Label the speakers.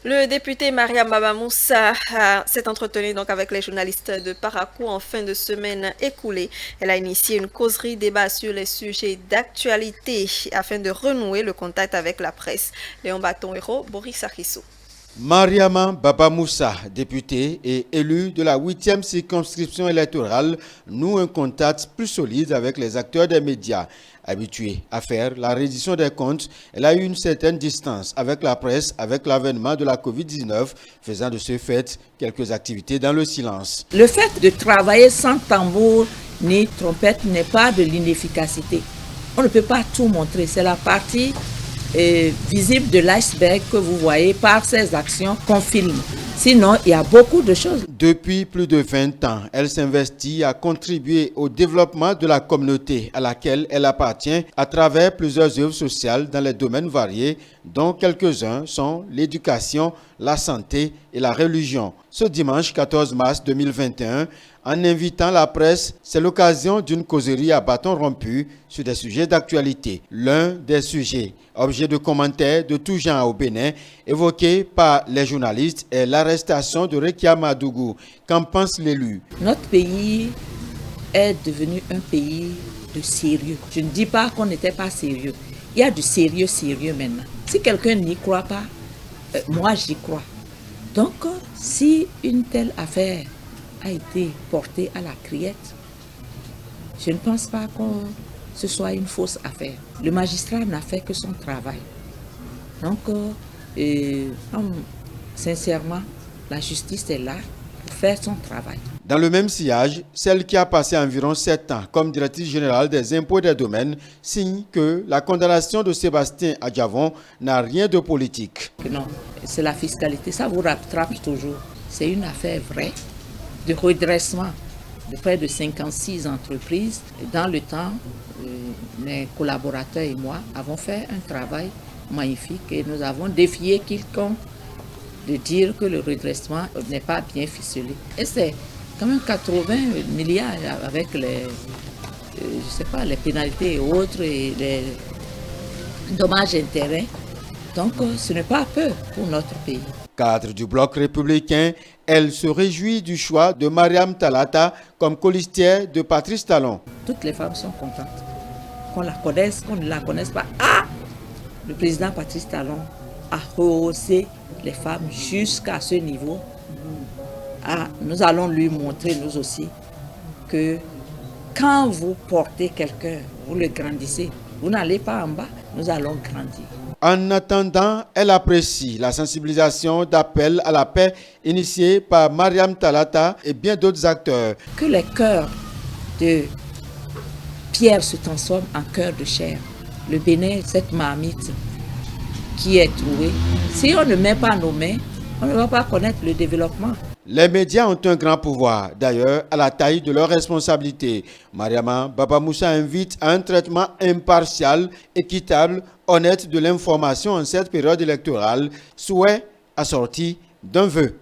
Speaker 1: Le député Mariam Baba Moussa s'est entretenu donc avec les journalistes de Parakou en fin de semaine écoulée. Elle a initié une causerie débat sur les sujets d'actualité afin de renouer le contact avec la presse. Léon Baton Héros, Boris Akissou.
Speaker 2: Mariama Baba Moussa, députée et élue de la 8e circonscription électorale, noue un contact plus solide avec les acteurs des médias. Habituée à faire la reddition des comptes, elle a eu une certaine distance avec la presse avec l'avènement de la Covid-19, faisant de ce fait quelques activités dans le silence.
Speaker 3: Le fait de travailler sans tambour ni trompette n'est pas de l'inefficacité. On ne peut pas tout montrer, c'est la partie visible de l'iceberg que vous voyez par ces actions qu'on filme. Sinon, il y a beaucoup de choses.
Speaker 2: Depuis plus de 20 ans, elle s'investit à contribuer au développement de la communauté à laquelle elle appartient à travers plusieurs œuvres sociales dans les domaines variés, dont quelques-uns sont l'éducation, la santé et la religion. Ce dimanche 14 mars 2021, en invitant la presse, c'est l'occasion d'une causerie à bâton rompu sur des sujets d'actualité. L'un des sujets, objet de commentaires de tout genre au Bénin, évoqué par les journalistes, est l'arrestation de Rekia Madougou. Qu'en pense l'élu?
Speaker 3: Notre pays est devenu un pays de sérieux. Je ne dis pas qu'on n'était pas sérieux. Il y a du sérieux maintenant. Si quelqu'un n'y croit pas, moi j'y crois. Donc, si une telle affaire a été portée à la criette, je ne pense pas que ce soit une fausse affaire. Le magistrat n'a fait que son travail. Donc, sincèrement, la justice est là pour faire son travail.
Speaker 2: Dans le même sillage, celle qui a passé environ 7 ans comme directrice générale des impôts et des domaines signe que la condamnation de Sébastien Adjavon n'a rien de politique.
Speaker 3: Non, c'est la fiscalité, ça vous rattrape toujours. C'est une affaire vraie de redressement de près de 56 entreprises. Dans le temps, mes collaborateurs et moi avons fait un travail magnifique et nous avons défié quiconque de dire que le redressement n'est pas bien ficelé. Et c'est quand même 80 milliards avec les, les pénalités et autres et les dommages intérêts. Donc ce n'est pas peu pour notre pays.
Speaker 2: Cadre du bloc républicain, elle se réjouit du choix de Mariam Talata comme colistière de Patrice Talon.
Speaker 3: Toutes les femmes sont contentes. Qu'on la connaisse, qu'on ne la connaisse pas. Ah! Le président Patrice Talon a rehaussé les femmes jusqu'à ce niveau. Ah, nous allons lui montrer, nous aussi, que quand vous portez quelqu'un, vous le grandissez, vous n'allez pas en bas, nous allons grandir.
Speaker 2: En attendant, elle apprécie la sensibilisation d'appel à la paix initiée par Mariam Talata et bien d'autres acteurs.
Speaker 3: Que les cœurs de pierre se transforment en cœurs de chair. Le Bénin, cette marmite qui est trouée, si on ne met pas nos mains, on ne va pas connaître le développement.
Speaker 2: Les médias ont un grand pouvoir, d'ailleurs à la taille de leurs responsabilités. Mariama Baba Moussa invite à un traitement impartial, équitable, honnête de l'information en cette période électorale, souhait assorti d'un vœu.